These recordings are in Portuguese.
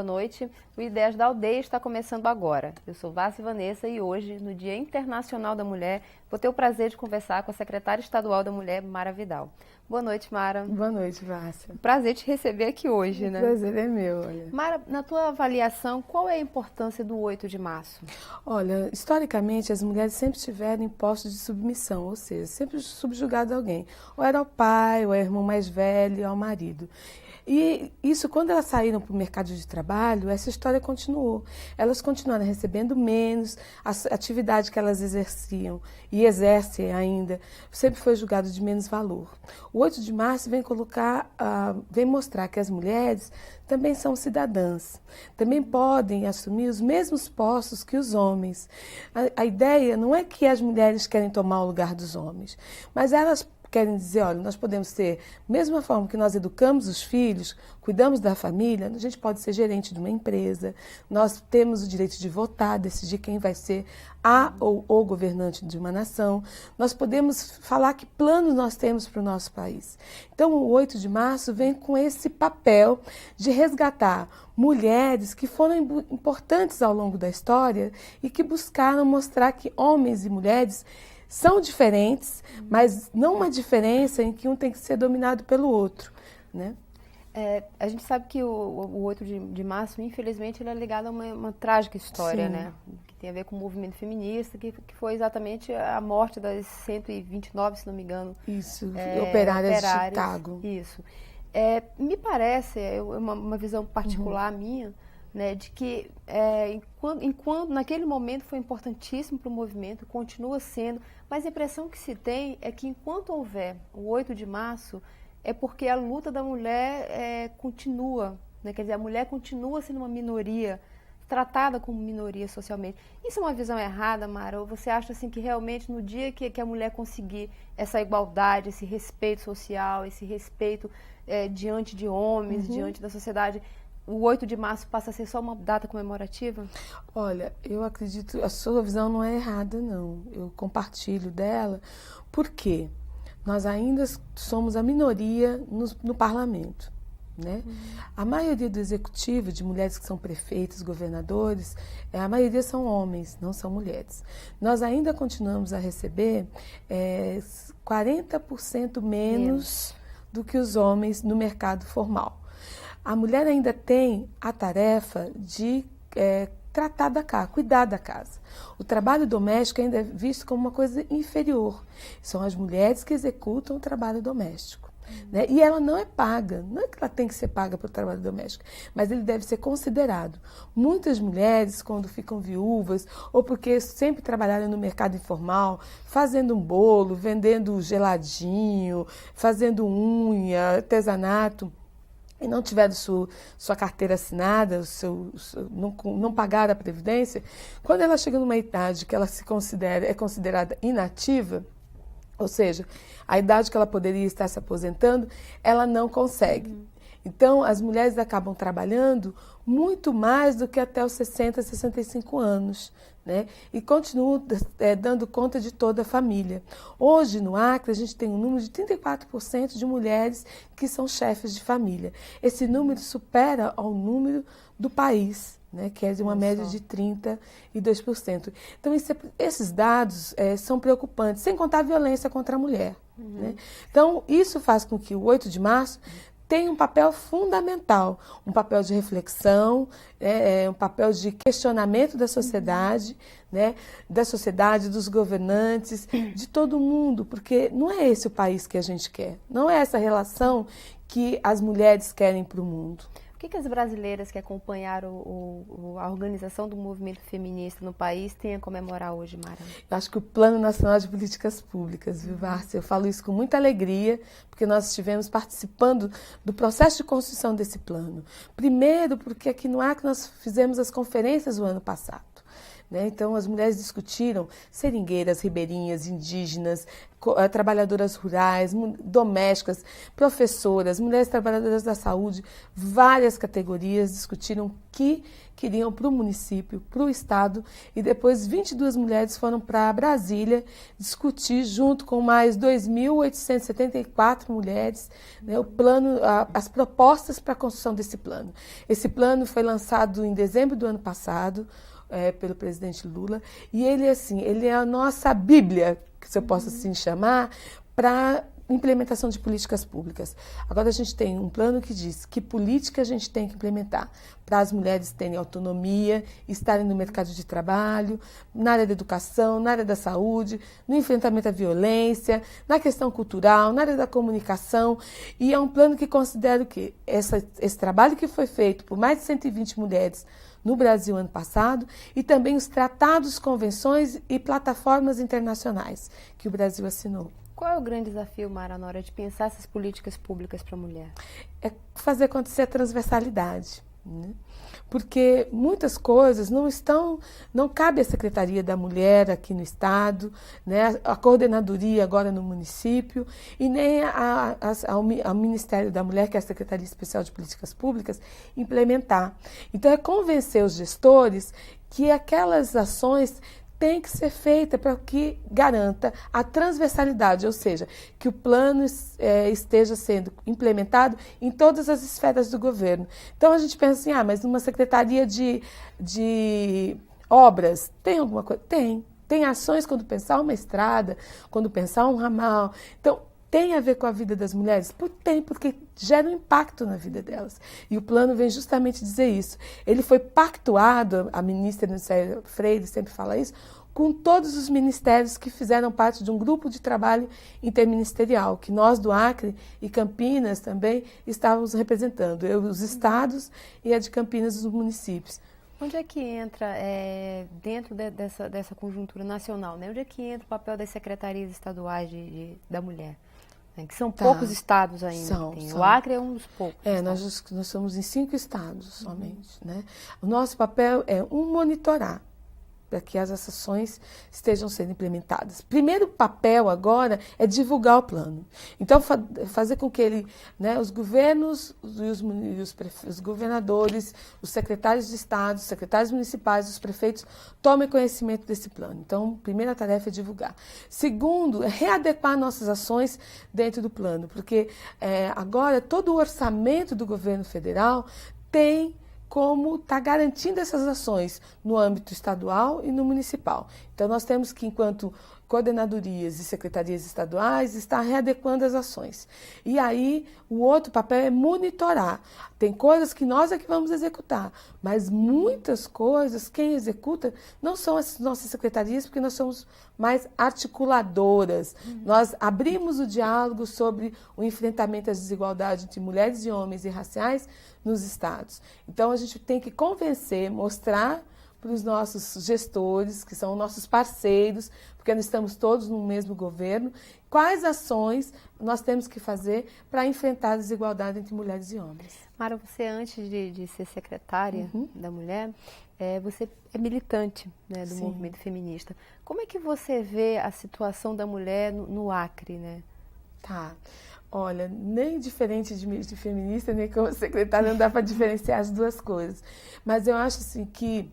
boa noite. O Ideias da Aldeia está começando agora. Eu sou Vássia Vanessa e hoje, no Dia Internacional da Mulher, vou ter o prazer de conversar com a secretária estadual da Mulher, Mara Vidal. Boa noite, Mara. Boa noite, Vássia. Prazer te receber aqui hoje, né? O prazer é meu, olha. Mara, na tua avaliação, qual é a importância do 8 de março? Olha, historicamente as mulheres sempre estiveram em postos de submissão, ou seja, sempre subjugadas a alguém. Ou era o pai, ou era o irmão mais velho, ou ao marido. E isso, quando elas saíram para o mercado de trabalho, essa história continuou. Elas continuaram recebendo menos, a atividade que elas exerciam e exercem ainda sempre foi julgada de menos valor. O 8 de março vem mostrar que as mulheres também são cidadãs, também podem assumir os mesmos postos que os homens. A ideia não é que as mulheres querem tomar o lugar dos homens, mas elas querem dizer, olha, nós podemos ter, mesma forma que nós educamos os filhos, cuidamos da família, a gente pode ser gerente de uma empresa, nós temos o direito de votar, decidir quem vai ser a ou o governante de uma nação, nós podemos falar que planos nós temos para o nosso país. Então, o 8 de março vem com esse papel de resgatar mulheres que foram importantes ao longo da história e que buscaram mostrar que homens e mulheres são diferentes, mas não uma diferença em que um tem que ser dominado pelo outro, né? A gente sabe que o 8 de março, infelizmente, ele é ligado a uma trágica história, Sim. né? Que tem a ver com o movimento feminista, que foi exatamente a morte das 129, se não me engano. Isso, operárias de operárias. Chicago. Isso. Me parece, uma visão particular minha, né, de que enquanto naquele momento foi importantíssimo para o movimento, continua sendo, mas a impressão que se tem é que enquanto houver o 8 de março, é porque a luta da mulher continua, né, quer dizer, a mulher continua sendo uma minoria, tratada como minoria socialmente. Isso é uma visão errada, Mara? Ou você acha assim, que realmente no dia que a mulher conseguir essa igualdade, esse respeito social, esse respeito diante de homens, diante da sociedade, o 8 de março passa a ser só uma data comemorativa? Olha, eu acredito, a sua visão não é errada, não. Eu compartilho dela, porque nós ainda somos a minoria no parlamento, né? A maioria do executivo, de mulheres que são prefeitos, governadores, a maioria são homens, não são mulheres. Nós ainda continuamos a receber 40% menos do que os homens no mercado formal. A mulher ainda tem a tarefa de tratar da casa, cuidar da casa. O trabalho doméstico ainda é visto como uma coisa inferior. São as mulheres que executam o trabalho doméstico. Né? E ela não é paga, não é que ela tem que ser paga pelo trabalho doméstico, mas ele deve ser considerado. Muitas mulheres, quando ficam viúvas, ou porque sempre trabalharam no mercado informal, fazendo um bolo, vendendo geladinho, fazendo unha, artesanato, e não tiveram sua carteira assinada, não pagaram a previdência, quando ela chega numa idade que ela é considerada inativa, ou seja, a idade que ela poderia estar se aposentando, ela não consegue. Então, as mulheres acabam trabalhando muito mais do que até os 60, 65 anos, né? E continuam dando conta de toda a família. Hoje, no Acre, a gente tem um número de 34% de mulheres que são chefes de família. Esse número supera ao número do país, né, que é de uma média de 32%. Então, esses dados são preocupantes, sem contar a violência contra a mulher. Né? Então, isso faz com que o 8 de março tenha um papel fundamental, um papel de reflexão, um papel de questionamento da sociedade, né, dos governantes, de todo mundo, porque não é esse o país que a gente quer, não é essa relação que as mulheres querem para o mundo. O que as brasileiras que acompanharam a organização do movimento feminista no país têm a comemorar hoje, Mara? Eu acho que o Plano Nacional de Políticas Públicas, viu, Várcia? Eu falo isso com muita alegria, porque nós estivemos participando do processo de construção desse plano. Primeiro, porque aqui no Acre nós fizemos as conferências o ano passado. né? Então, as mulheres discutiram seringueiras, ribeirinhas, indígenas, trabalhadoras rurais, domésticas, professoras, mulheres trabalhadoras da saúde, várias categorias discutiram o que queriam para o município, para o estado, e depois 22 mulheres foram para Brasília discutir, junto com mais 2.874 mulheres, né, o plano, as propostas para a construção desse plano. Esse plano foi lançado em dezembro do ano passado, pelo presidente Lula, e ele, assim, ele é a nossa Bíblia, se eu posso assim chamar, para implementação de políticas públicas. Agora a gente tem um plano que diz que política a gente tem que implementar para as mulheres terem autonomia, estarem no mercado de trabalho, na área da educação, na área da saúde, no enfrentamento à violência, na questão cultural, na área da comunicação. E é um plano que considera o quê? Esse trabalho que foi feito por mais de 120 mulheres no Brasil ano passado, e também os tratados, convenções e plataformas internacionais que o Brasil assinou. Qual é o grande desafio, Mara, na hora de pensar essas políticas públicas para a mulher? É fazer acontecer a transversalidade, né? Porque muitas coisas não cabe à Secretaria da Mulher aqui no Estado, né, a coordenadoria agora no município, e nem ao Ministério da Mulher, que é a Secretaria Especial de Políticas Públicas, implementar. Então, é convencer os gestores que aquelas ações tem que ser feita para que garanta a transversalidade, ou seja, que o plano esteja sendo implementado em todas as esferas do governo. Então a gente pensa assim, mas numa secretaria de obras, tem alguma coisa? Tem ações quando pensar uma estrada, quando pensar um ramal. Então, tem a ver com a vida das mulheres? Tem, porque gera um impacto na vida delas. E o plano vem justamente dizer isso. Ele foi pactuado, a ministra Núcia Freire sempre fala isso, com todos os ministérios que fizeram parte de um grupo de trabalho interministerial, que nós do Acre e Campinas também estávamos representando, os estados e a de Campinas, os municípios. Onde é que entra, dentro dessa conjuntura nacional, né? Onde é que entra o papel das secretarias estaduais da mulher? Que são poucos estados ainda. São. O Acre é um dos poucos. Nós somos em 5 estados somente, né? O nosso papel é monitorar para que as ações estejam sendo implementadas. Primeiro papel agora é divulgar o plano. Então, fazer com que ele, né, os governos, os governadores, os secretários de Estado, os secretários municipais, os prefeitos, tomem conhecimento desse plano. Então, primeira tarefa é divulgar. Segundo, é readequar nossas ações dentro do plano, porque agora todo o orçamento do governo federal tem como está garantindo essas ações no âmbito estadual e no municipal. Então, nós temos que, enquanto coordenadorias e secretarias estaduais, estar readequando as ações. E aí, o outro papel é monitorar. Tem coisas que nós é que vamos executar, mas muitas coisas, quem executa, não são as nossas secretarias, porque nós somos mais articuladoras. Nós abrimos o diálogo sobre o enfrentamento às desigualdades entre mulheres e homens e raciais nos estados. Então, a gente tem que convencer, mostrar para os nossos gestores, que são nossos parceiros, porque nós estamos todos no mesmo governo, quais ações nós temos que fazer para enfrentar a desigualdade entre mulheres e homens. Mara, você antes de ser secretária da mulher, você é militante, né, do movimento feminista. Como é que você vê a situação da mulher no Acre, né? Tá. Olha, nem diferente de feminista, nem como secretária, não dá para diferenciar as duas coisas. Mas eu acho assim que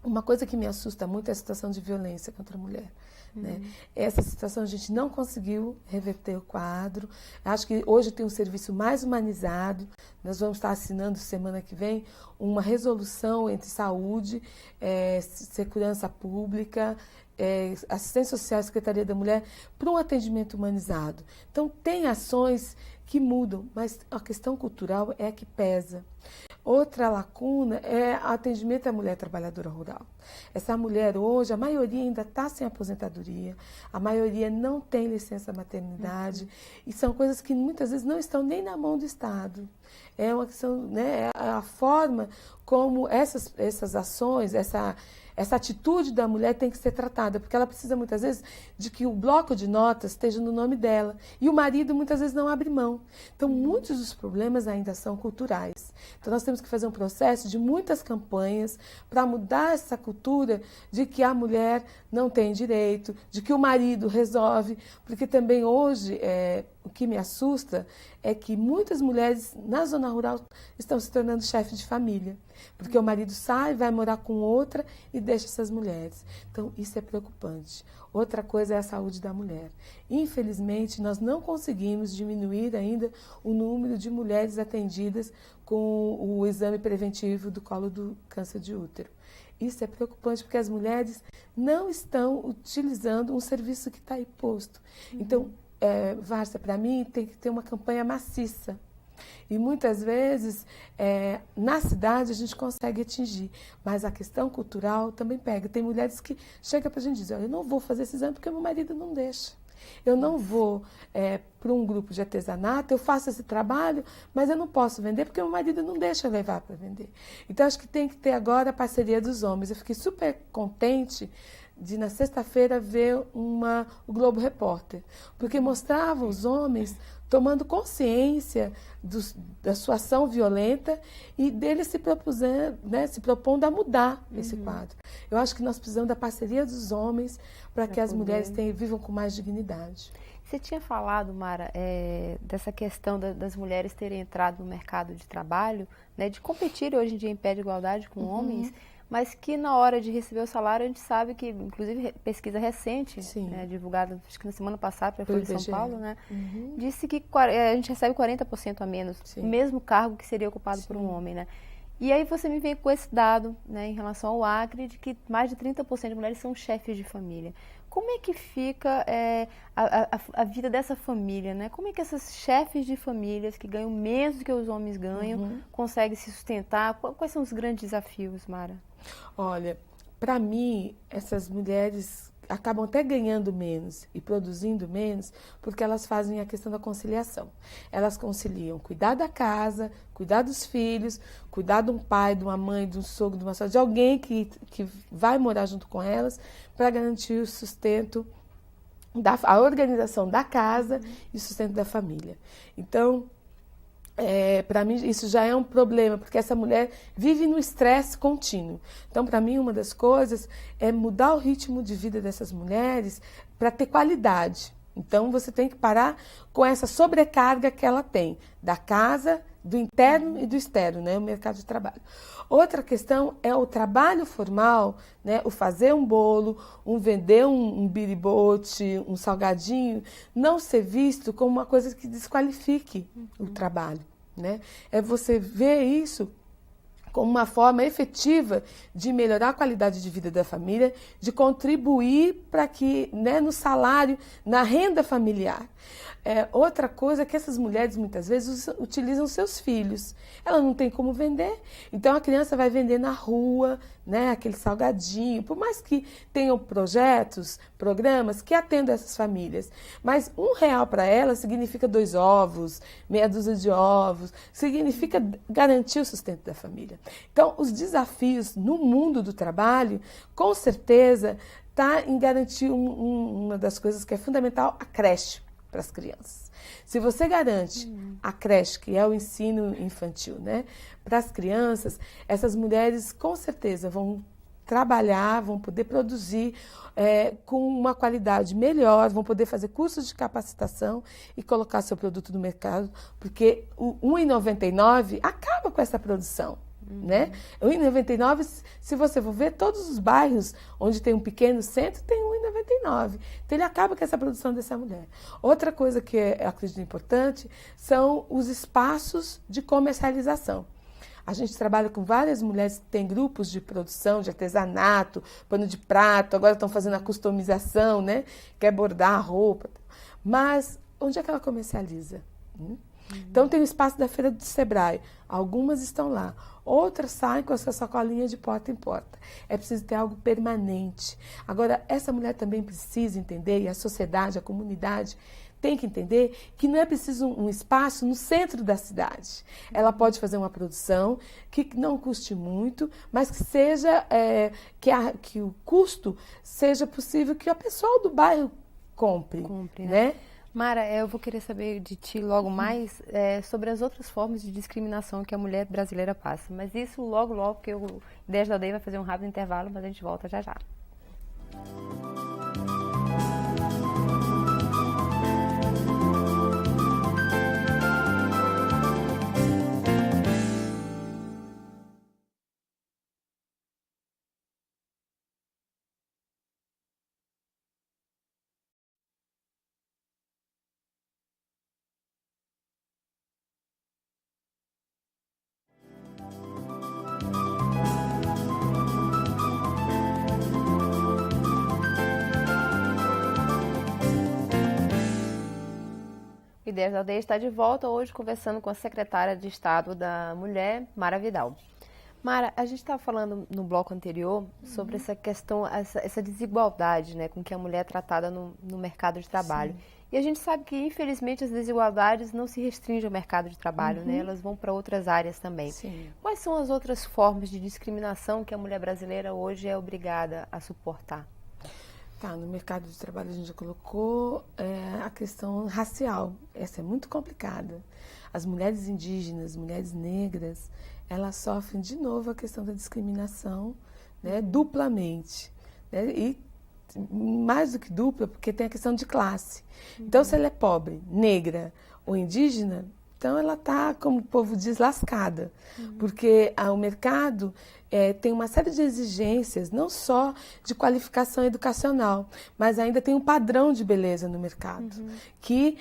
uma coisa que me assusta muito é a situação de violência contra a mulher. Né? Essa situação a gente não conseguiu reverter o quadro. Acho que hoje tem um serviço mais humanizado. Nós vamos estar assinando semana que vem uma resolução entre saúde, segurança pública, assistência social e Secretaria da Mulher para um atendimento humanizado. Então, tem ações que mudam, mas a questão cultural é a que pesa. Outra lacuna é o atendimento à mulher trabalhadora rural. Essa mulher hoje, a maioria ainda está sem aposentadoria, a maioria não tem licença maternidade, e são coisas que muitas vezes não estão nem na mão do Estado. É uma questão, né, a forma como essas ações, essa atitude da mulher tem que ser tratada, porque ela precisa muitas vezes de que o bloco de notas esteja no nome dela. E o marido muitas vezes não abre mão. Então, muitos dos problemas ainda são culturais. Então, nós temos que fazer um processo de muitas campanhas para mudar essa cultura de que a mulher não tem direito, de que o marido resolve, porque também hoje o que me assusta é que muitas mulheres na zona rural estão se tornando chefes de família, porque o marido sai, vai morar com outra e deixa essas mulheres. Então, isso é preocupante. Outra coisa é a saúde da mulher. Infelizmente, nós não conseguimos diminuir ainda o número de mulheres atendidas com o exame preventivo do colo do câncer de útero. Isso é preocupante porque as mulheres não estão utilizando um serviço que está aí posto. Então, Várcia, para mim, tem que ter uma campanha maciça. E muitas vezes, na cidade, a gente consegue atingir, mas a questão cultural também pega. Tem mulheres que chegam para a gente e dizem, eu não vou fazer esse exame porque meu marido não deixa. Eu não vou para um grupo de artesanato, eu faço esse trabalho, mas eu não posso vender porque meu marido não deixa eu levar para vender. Então, acho que tem que ter agora a parceria dos homens. Eu fiquei super contente de, na sexta-feira, ver o Globo Repórter, porque mostrava os homens tomando consciência da sua ação violenta e deles se propondo a mudar esse quadro. Eu acho que nós precisamos da parceria dos homens para que as mulheres vivam com mais dignidade. Você tinha falado, Mara, dessa questão das mulheres terem entrado no mercado de trabalho, né, de competir hoje em dia em pé de igualdade com homens, mas que na hora de receber o salário a gente sabe que, inclusive pesquisa recente, divulgada acho que na semana passada pela Folha de São Paulo, né, disse que a gente recebe 40% a menos, o mesmo cargo que seria ocupado por um homem, né? E aí você me vem com esse dado, né, em relação ao Acre, de que mais de 30% de mulheres são chefes de família. Como é que fica a vida dessa família, né? Como é que essas chefes de famílias que ganham menos do que os homens ganham conseguem se sustentar? Quais são os grandes desafios, Mara? Olha, para mim, essas mulheres acabam até ganhando menos e produzindo menos porque elas fazem a questão da conciliação. Elas conciliam cuidar da casa, cuidar dos filhos, cuidar de um pai, de uma mãe, de um sogro, de uma sogra, de alguém que vai morar junto com elas para garantir o sustento, a organização da casa e o sustento da família. Então, para mim, isso já é um problema, porque essa mulher vive no estresse contínuo. Então, para mim, uma das coisas é mudar o ritmo de vida dessas mulheres para ter qualidade. Então, você tem que parar com essa sobrecarga que ela tem, da casa, do interno e do externo, né, o mercado de trabalho. Outra questão é o trabalho formal, né, o fazer um bolo, vender um biribote, um salgadinho, não ser visto como uma coisa que desqualifique o trabalho, né? É você ver isso como uma forma efetiva de melhorar a qualidade de vida da família, de contribuir para que, né, no salário, na renda familiar. Outra coisa é que essas mulheres, muitas vezes, utilizam seus filhos. Ela não tem como vender, então a criança vai vender na rua, né, aquele salgadinho, por mais que tenham projetos, programas que atendam essas famílias. Mas R$1 para ela significa 2 ovos, meia dúzia de ovos, significa garantir o sustento da família. Então, os desafios no mundo do trabalho, com certeza, está em garantir uma das coisas que é fundamental, a creche para as crianças. Se você garante a creche, que é o ensino infantil, né, para as crianças, essas mulheres com certeza vão trabalhar, vão poder produzir com uma qualidade melhor, vão poder fazer cursos de capacitação e colocar seu produto no mercado, porque o R$1,99 acaba com essa produção. Né? O R$1,99, se você for ver, todos os bairros onde tem um pequeno centro tem R$1,99. Então ele acaba com essa produção dessa mulher. Outra coisa que eu acredito importante são os espaços de comercialização. A gente trabalha com várias mulheres que têm grupos de produção, de artesanato, pano de prato, agora estão fazendo a customização, né? Quer bordar a roupa. Mas onde é que ela comercializa? Então tem o espaço da Feira do Sebrae, algumas estão lá, outras saem com essa sacolinha de porta em porta. É preciso ter algo permanente. Agora, essa mulher também precisa entender, e a sociedade, a comunidade, tem que entender que não é preciso um espaço no centro da cidade. Ela pode fazer uma produção que não custe muito, mas que seja, que o custo seja possível que o pessoal do bairro compre, né? Mara, eu vou querer saber de ti logo mais sobre as outras formas de discriminação que a mulher brasileira passa. Mas isso logo, porque o 10 da aldeia vai fazer um rápido intervalo, mas a gente volta já já. O Ideias da Aldeia está de volta hoje conversando com a secretária de Estado da Mulher, Mara Vidal. Mara, a gente estava falando no bloco anterior sobre essa questão, essa desigualdade, né, com que a mulher é tratada no mercado de trabalho. Sim. E a gente sabe que, infelizmente, as desigualdades não se restringem ao mercado de trabalho, né? Elas vão para outras áreas também. Sim. Quais são as outras formas de discriminação que a mulher brasileira hoje é obrigada a suportar? Tá, no mercado de trabalho a gente já colocou a questão racial. Essa é muito complicada. As mulheres indígenas, mulheres negras, elas sofrem de novo a questão da discriminação, né, duplamente. Né, e mais do que dupla, porque tem a questão de classe. Então, se ela é pobre, negra ou indígena, então ela está, como o povo diz, lascada. Porque o mercado tem uma série de exigências, não só de qualificação educacional, mas ainda tem um padrão de beleza no mercado, que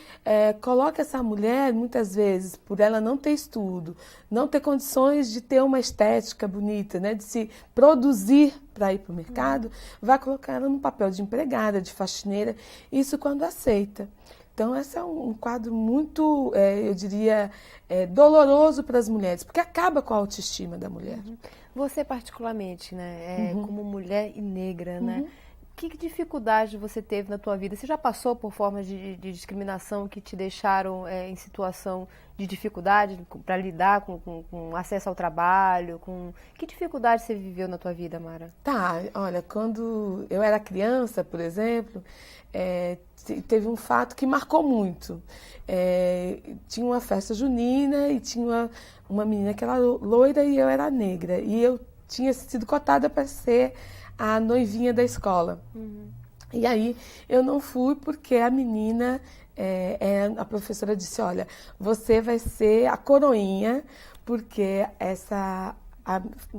coloca essa mulher, muitas vezes, por ela não ter estudo, não ter condições de ter uma estética bonita, né, de se produzir para ir para o mercado, vai colocar ela no papel de empregada, de faxineira, isso quando aceita. Então, esse é um quadro muito, eu diria, doloroso para as mulheres, porque acaba com a autoestima da mulher. Você, particularmente, né, como mulher e negra, né, que dificuldade você teve na tua vida? Você já passou por formas de discriminação que te deixaram em situação de dificuldade para lidar com acesso ao trabalho? Que dificuldade você viveu na tua vida, Mara? Tá, olha, quando eu era criança, por exemplo, teve um fato que marcou muito. Tinha uma festa junina e tinha uma menina que era loira e eu era negra. E eu tinha sido cotada para ser a noivinha da escola. E aí eu não fui porque a menina, a professora disse, olha, você vai ser a coroinha, porque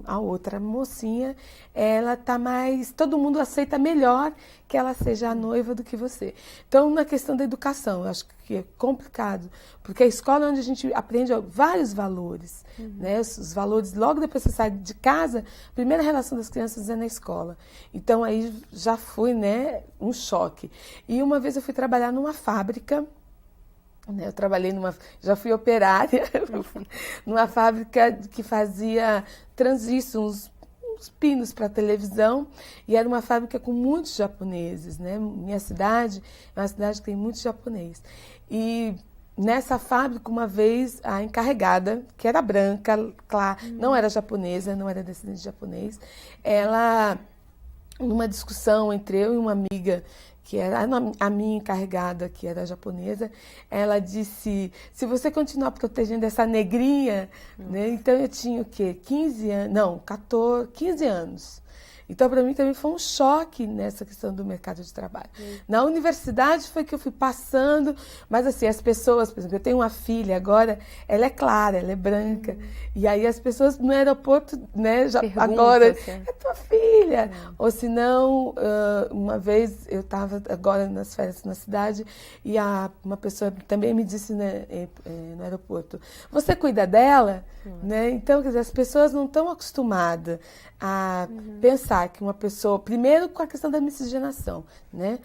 a outra mocinha, ela tá mais, todo mundo aceita melhor que ela seja a noiva do que você. Então, na questão da educação, eu acho que é complicado, porque a escola é onde a gente aprende vários valores, né? Os valores, logo depois que você sai de casa, a primeira relação das crianças é na escola. Então, aí já foi, né, um choque. E uma vez eu fui trabalhar numa fábrica, eu trabalhei já fui operária, numa fábrica que fazia uns pinos para televisão, e era uma fábrica com muitos japoneses, né? Minha cidade é uma cidade que tem muitos japoneses. E nessa fábrica, uma vez, a encarregada, que era branca, claro, não era japonesa, não era descendente de japonês, ela, numa discussão entre eu e uma amiga, que era a minha encarregada, que era japonesa, ela disse, se você continuar protegendo essa negrinha, né, então eu tinha o quê? 15 anos, não, 15 anos. Então, para mim também foi um choque nessa questão do mercado de trabalho. Na universidade foi que eu fui passando, mas assim, as pessoas, por exemplo, eu tenho uma filha agora, ela é clara, ela é branca, e aí as pessoas no aeroporto, né, já agora, é tua filha. Ou se não, uma vez eu estava agora nas férias na cidade, e uma pessoa também me disse, né, no aeroporto, você cuida dela? Né? Então, quer dizer, as pessoas não estão acostumadas a pensar que uma pessoa, primeiro com a questão da miscigenação, né?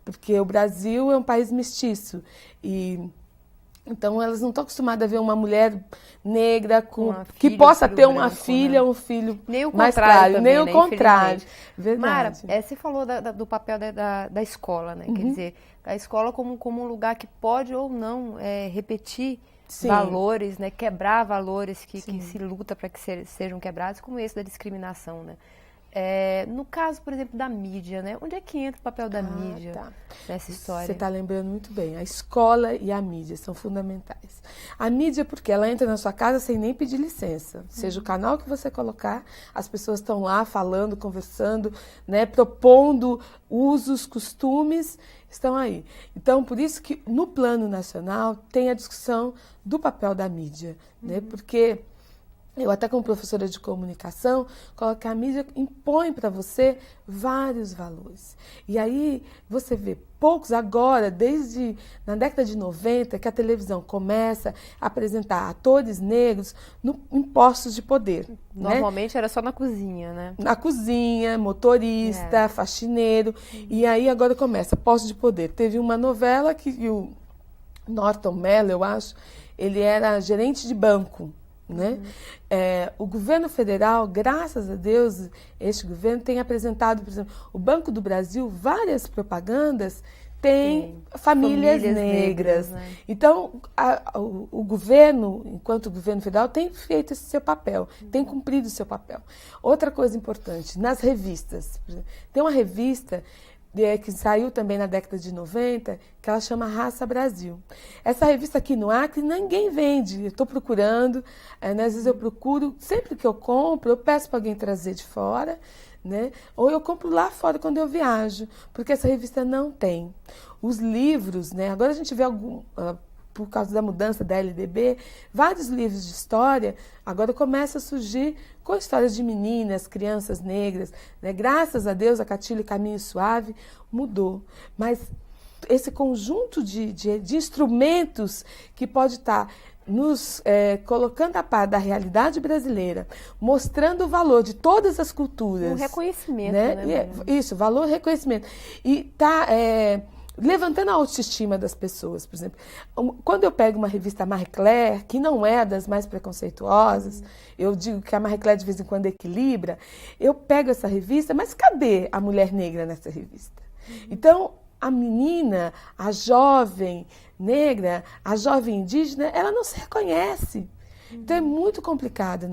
Porque o Brasil é um país mestiço e então elas não estão acostumadas a ver uma mulher negra que possa ter uma filha ou um filho mais claro, nem o contrário. Verdade. Mara, você falou do papel da escola, né? Quer dizer, a escola como um lugar que pode ou não repetir valores, né? Quebrar valores que se luta para que sejam quebrados, como esse da discriminação, né? No caso, por exemplo, da mídia, né? Onde é que entra o papel da mídia nessa história? Você está lembrando muito bem. A escola e a mídia são fundamentais. A mídia, porque ela entra na sua casa sem nem pedir licença. Seja o canal que você colocar, as pessoas estão lá falando, conversando, né? Propondo usos, costumes, estão aí. Então, por isso que no plano nacional tem a discussão do papel da mídia, né? Porque eu até como professora de comunicação, coloco que a mídia impõe para você vários valores. E aí você vê poucos agora, desde na década de 90, que a televisão começa a apresentar atores negros em postos de poder. Normalmente era só na cozinha, né? Na cozinha, motorista, faxineiro. E aí agora começa, postos de poder. Teve uma novela que o Norton Mello, eu acho, ele era gerente de banco. Né? O governo federal, graças a Deus, este governo tem apresentado, por exemplo, o Banco do Brasil, várias propagandas tem famílias negras. Né? Então, o governo, enquanto governo federal, tem feito esse seu papel, tem cumprido o seu papel. Outra coisa importante, nas revistas. Tem uma revista que saiu também na década de 90, que ela chama Raça Brasil. Essa revista aqui no Acre ninguém vende, eu estou procurando, né, às vezes eu procuro, sempre que eu compro, eu peço para alguém trazer de fora, né, ou eu compro lá fora quando eu viajo, porque essa revista não tem. Os livros, né, agora a gente vê por causa da mudança da LDB, vários livros de história agora começam a surgir com histórias de meninas, crianças negras, né? Graças a Deus, a Cartilha Caminho Suave mudou. Mas esse conjunto de instrumentos que pode estar nos colocando a par da realidade brasileira, mostrando o valor de todas as culturas. Um reconhecimento, né? Isso, valor e reconhecimento. E está levantando a autoestima das pessoas. Por exemplo, quando eu pego uma revista Marie Claire, que não é das mais preconceituosas, eu digo que a Marie Claire de vez em quando equilibra, eu pego essa revista, mas cadê a mulher negra nessa revista? Então, a menina, a jovem negra, a jovem indígena, ela não se reconhece. Então é muito complicado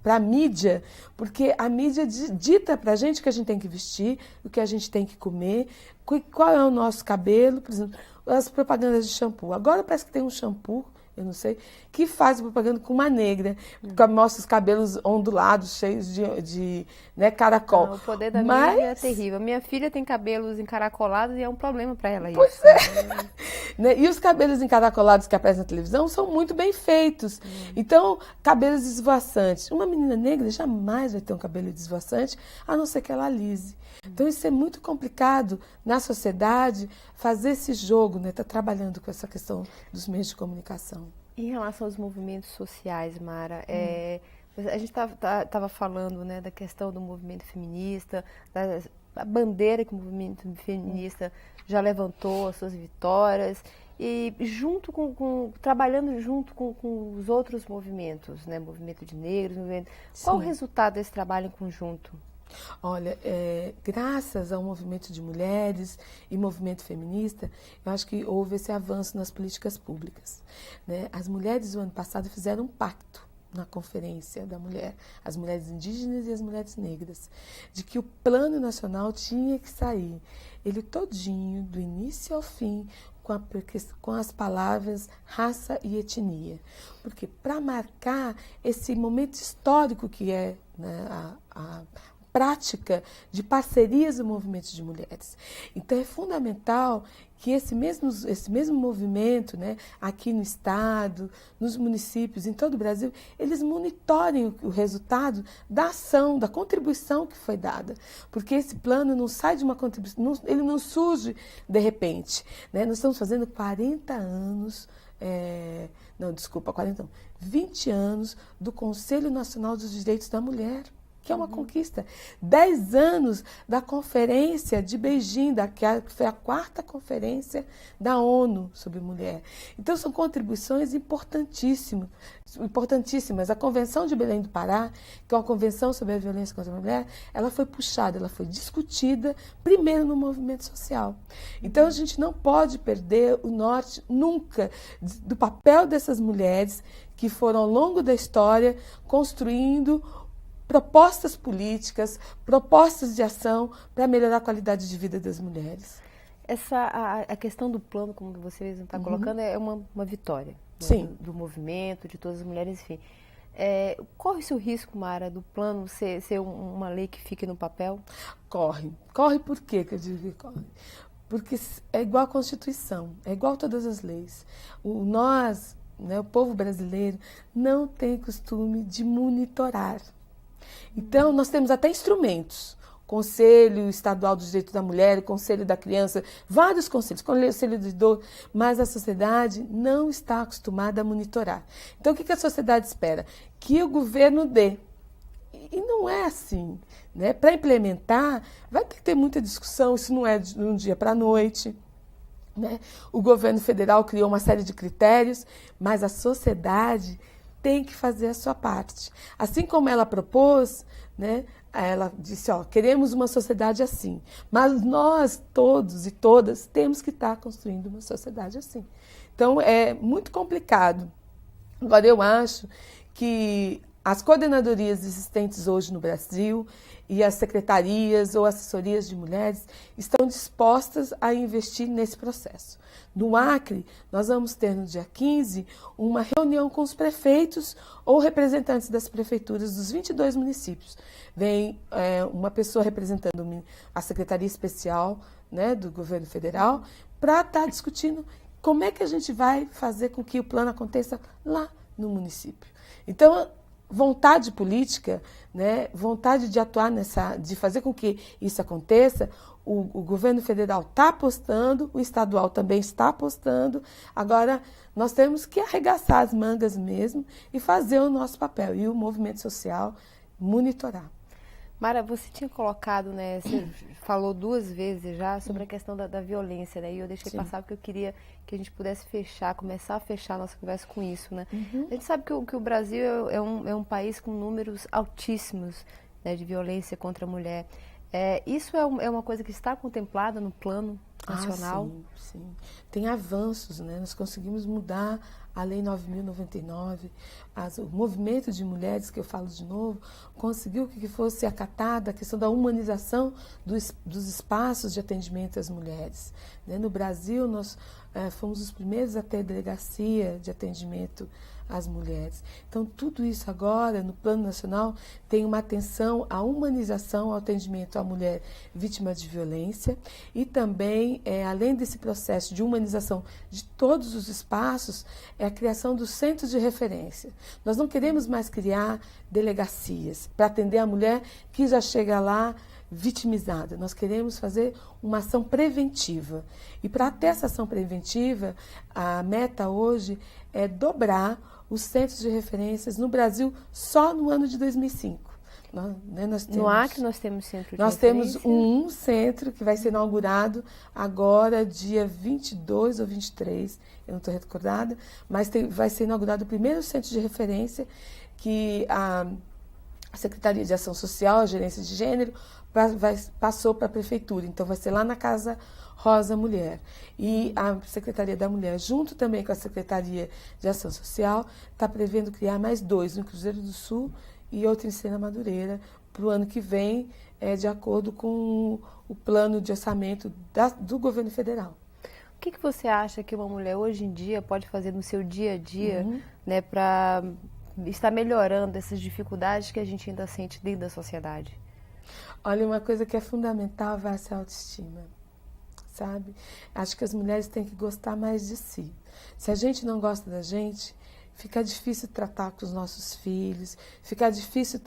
para a mídia, porque a mídia dita para a gente o que a gente tem que vestir, o que a gente tem que comer, qual é o nosso cabelo, por exemplo, as propagandas de shampoo. Agora parece que tem um shampoo, eu não sei, que faz propaganda com uma negra, que mostra os cabelos ondulados, cheios de caracol. O poder da mídia é terrível. Minha filha tem cabelos encaracolados e é um problema para ela isso. Pois é. Né? E os cabelos encaracolados que aparecem na televisão são muito bem feitos. Então, cabelos esvoaçantes. Uma menina negra jamais vai ter um cabelo esvoaçante, a não ser que ela alise. Então, isso é muito complicado na sociedade, fazer esse jogo, né? Tá trabalhando com essa questão dos meios de comunicação. Em relação aos movimentos sociais, Mara, a gente estava falando, né, da questão do movimento feminista, da bandeira que o movimento feminista já levantou, as suas vitórias, e trabalhando junto com os outros movimentos, né, movimento de negros, qual o resultado desse trabalho em conjunto? Olha, graças ao movimento de mulheres e movimento feminista, eu acho que houve esse avanço nas políticas públicas, né? As mulheres do ano passado fizeram um pacto na Conferência da Mulher, as mulheres indígenas e as mulheres negras, de que o Plano Nacional tinha que sair, ele todinho, do início ao fim, com as palavras raça e etnia. Porque para marcar esse momento histórico que é, né, a prática de parcerias do movimento de mulheres. Então é fundamental que esse mesmo movimento, né, aqui no estado, nos municípios, em todo o Brasil, eles monitorem o resultado da ação, da contribuição que foi dada. Porque esse plano não sai de uma contribuição, ele não surge de repente. Né? Nós estamos fazendo 40 anos, 20 anos do Conselho Nacional dos Direitos da Mulher, que é uma conquista. 10 anos da Conferência de Beijing, que foi a 4ª conferência da ONU sobre mulher. Então, são contribuições importantíssimas. A Convenção de Belém do Pará, que é uma convenção sobre a violência contra a mulher, ela foi puxada, ela foi discutida primeiro no movimento social. Então, a gente não pode perder o norte nunca do papel dessas mulheres que foram, ao longo da história, construindo propostas políticas, propostas de ação para melhorar a qualidade de vida das mulheres. A questão do plano, como você mesmo está colocando, é uma vitória, né? Sim. Do movimento, de todas as mulheres, enfim. Corre-se o risco, Mara, do plano ser uma lei que fique no papel? Corre. Corre por quê que eu digo que corre? Porque é igual à Constituição, é igual a todas as leis. Nós, né, o povo brasileiro, não tem costume de monitorar. Então, nós temos até instrumentos. Conselho Estadual dos Direitos da Mulher, Conselho da Criança, vários conselhos, Conselho do Idoso, mas a sociedade não está acostumada a monitorar. Então, o que a sociedade espera? Que o governo dê. E não é assim, né? Para implementar, vai ter que ter muita discussão, isso não é de um dia para a noite, né? O governo federal criou uma série de critérios, mas a sociedade tem que fazer a sua parte. Assim como ela propôs, né? Ela disse, queremos uma sociedade assim, mas nós todos e todas temos que estar construindo uma sociedade assim. Então, é muito complicado. Agora, eu acho que as coordenadorias existentes hoje no Brasil e as secretarias ou assessorias de mulheres estão dispostas a investir nesse processo. No Acre, nós vamos ter no dia 15 uma reunião com os prefeitos ou representantes das prefeituras dos 22 municípios. Vem uma pessoa representando a Secretaria Especial, né, do Governo Federal para estar discutindo como é que a gente vai fazer com que o plano aconteça lá no município. Então, vontade política, né, vontade de atuar de fazer com que isso aconteça, o governo federal está apostando, o estadual também está apostando. Agora, nós temos que arregaçar as mangas mesmo e fazer o nosso papel. E o movimento social monitorar. Mara, você tinha colocado, né, você falou 2 vezes já sobre a questão da violência, né, e eu deixei passar porque eu queria que a gente pudesse começar a fechar a nossa conversa com isso, né. A gente sabe que o Brasil é um país com números altíssimos, né, de violência contra a mulher. Isso é uma coisa que está contemplada no plano nacional? Sim. Tem avanços, né, nós conseguimos mudar a Lei 9.099, o movimento de mulheres, que eu falo de novo, conseguiu que fosse acatada a questão da humanização dos espaços de atendimento às mulheres. No Brasil, nós fomos os primeiros a ter delegacia de atendimento às mulheres. Então, tudo isso agora, no plano nacional, tem uma atenção à humanização, ao atendimento à mulher vítima de violência e também, além desse processo de humanização de todos os espaços, é a criação dos centros de referência. Nós não queremos mais criar delegacias para atender a mulher que já chega lá vitimizada. Nós queremos fazer uma ação preventiva. E para ter essa ação preventiva, a meta hoje é dobrar os centros de referências no Brasil só no ano de 2005. No Acre nós temos centro de Nós referência? temos um centro que vai ser inaugurado agora, dia 22 ou 23, eu não estou recordada, mas vai ser inaugurado o primeiro centro de referência que a Secretaria de Ação Social, a Gerência de Gênero, passou para a Prefeitura. Então, vai ser lá na Casa Rosa Mulher. E a Secretaria da Mulher, junto também com a Secretaria de Ação Social, está prevendo criar mais 2, um em Cruzeiro do Sul e outro em Sena Madureira, para o ano que vem, de acordo com o plano de orçamento do governo federal. O que você acha que uma mulher hoje em dia pode fazer no seu dia a dia, né, para estar melhorando essas dificuldades que a gente ainda sente dentro da sociedade? Olha, uma coisa que é fundamental é a autoestima, sabe? Acho que as mulheres têm que gostar mais de si. Se a gente não gosta da gente, fica difícil tratar com os nossos filhos, fica difícil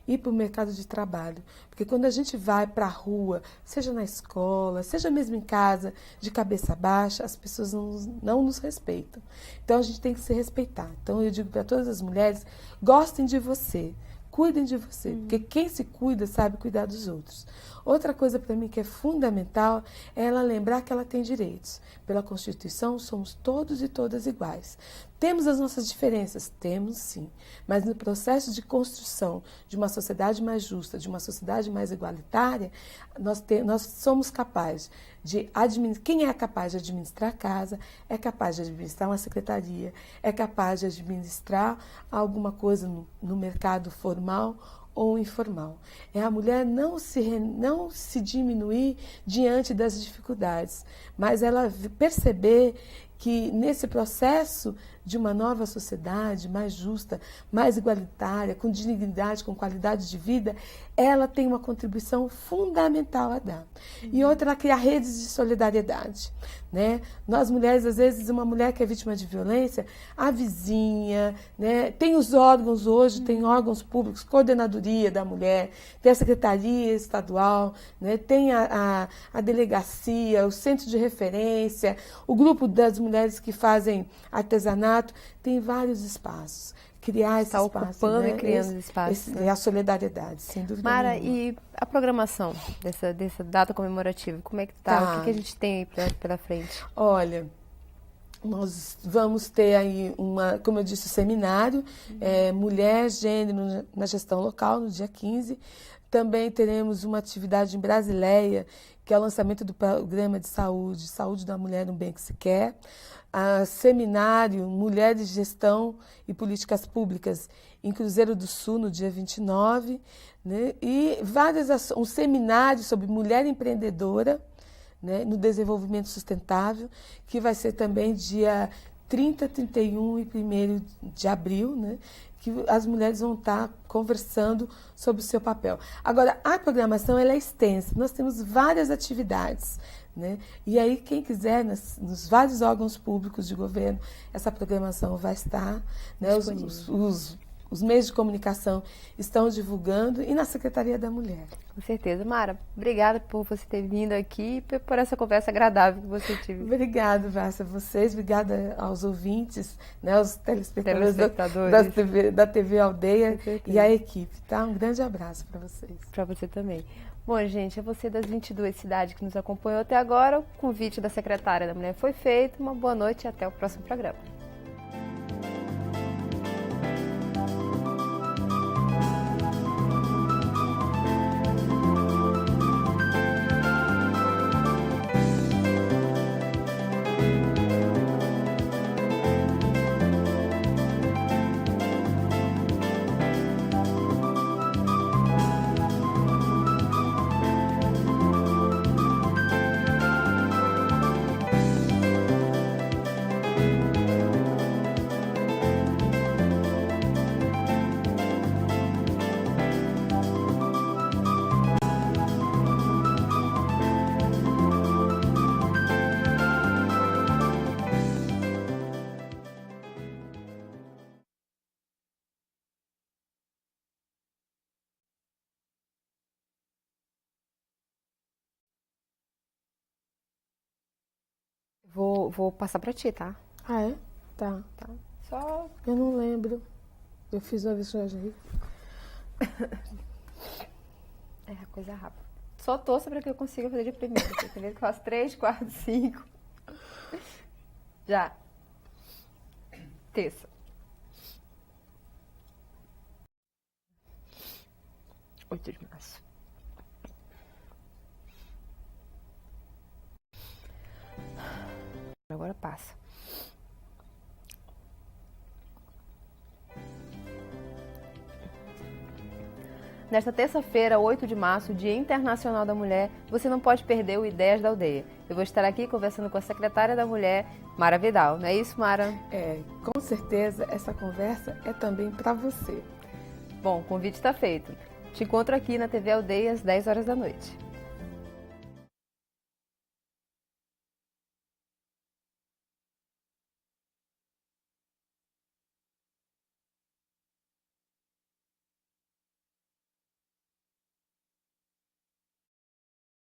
ir para o mercado de trabalho. Porque quando a gente vai para a rua, seja na escola, seja mesmo em casa, de cabeça baixa, as pessoas não nos respeitam. Então, a gente tem que se respeitar. Então, eu digo para todas as mulheres, gostem de você. Cuidem de você, porque quem se cuida sabe cuidar dos outros. Outra coisa para mim que é fundamental é ela lembrar que ela tem direitos. Pela Constituição, somos todos e todas iguais. Temos as nossas diferenças? Temos sim. Mas no processo de construção de uma sociedade mais justa, de uma sociedade mais igualitária, nós somos capazes de administrar. Quem é capaz de administrar a casa, é capaz de administrar uma secretaria, é capaz de administrar alguma coisa no mercado formal ou informal. É a mulher não se diminuir diante das dificuldades, mas ela perceber que nesse processo de uma nova sociedade mais justa, mais igualitária, com dignidade, com qualidade de vida, ela tem uma contribuição fundamental a dar. E outra, ela criar redes de solidariedade, né? Nós mulheres, às vezes, uma mulher que é vítima de violência, a vizinha, né? Tem os órgãos hoje, tem órgãos públicos, coordenadoria da mulher, tem a secretaria estadual, né? Tem a delegacia, o centro de referência, o grupo das mulheres que fazem artesanato, tem vários espaços. Criar esse espaço. Está ocupando, né? E criando espaço. É a solidariedade, sem dúvida Mara, nenhuma. e a programação dessa data comemorativa, como é que tá? O que a gente tem aí pela frente? Olha, nós vamos ter aí como eu disse, o seminário Mulher, Gênero na Gestão Local, no dia 15. Também teremos uma atividade em Brasileia, que é o lançamento do programa de saúde, Saúde da Mulher, um bem que se quer. Seminário Mulheres, Gestão e Políticas Públicas em Cruzeiro do Sul, no dia 29. Né? E um seminário sobre mulher empreendedora, né, no desenvolvimento sustentável, que vai ser também dia 30, 31 e 1º de abril, né, que as mulheres vão estar conversando sobre o seu papel. Agora, a programação ela é extensa, nós temos várias atividades, né, e aí quem quiser, nos vários órgãos públicos de governo, essa programação vai estar, né, os meios de comunicação estão divulgando e na Secretaria da Mulher. Com certeza. Mara, obrigada por você ter vindo aqui e por essa conversa agradável que você teve. Obrigada, Várcia, a vocês, obrigada aos ouvintes, né, aos telespectadores da TV Aldeia e à equipe, tá? Um grande abraço para vocês. Para você também. Bom, gente, é você das 22 cidades que nos acompanhou até agora. O convite da Secretária da Mulher foi feito. Uma boa noite e até o próximo programa. Vou passar pra ti, tá? Ah, é? Tá. Só... Eu não lembro. Eu fiz uma vez que eu já vi. É, coisa rápida. Só torça pra que eu consiga fazer de primeiro. Primeiro que eu faço 3, 4, 5. Já. Terça. 8 de março. Agora passa. Nesta terça-feira, 8 de março, Dia Internacional da Mulher, você não pode perder o Ideias da Aldeia. Eu vou estar aqui conversando com a secretária da Mulher, Mara Vidal. Não é isso, Mara? Com certeza essa conversa é também para você. Bom, o convite está feito. Te encontro aqui na TV Aldeia às 10 horas da noite.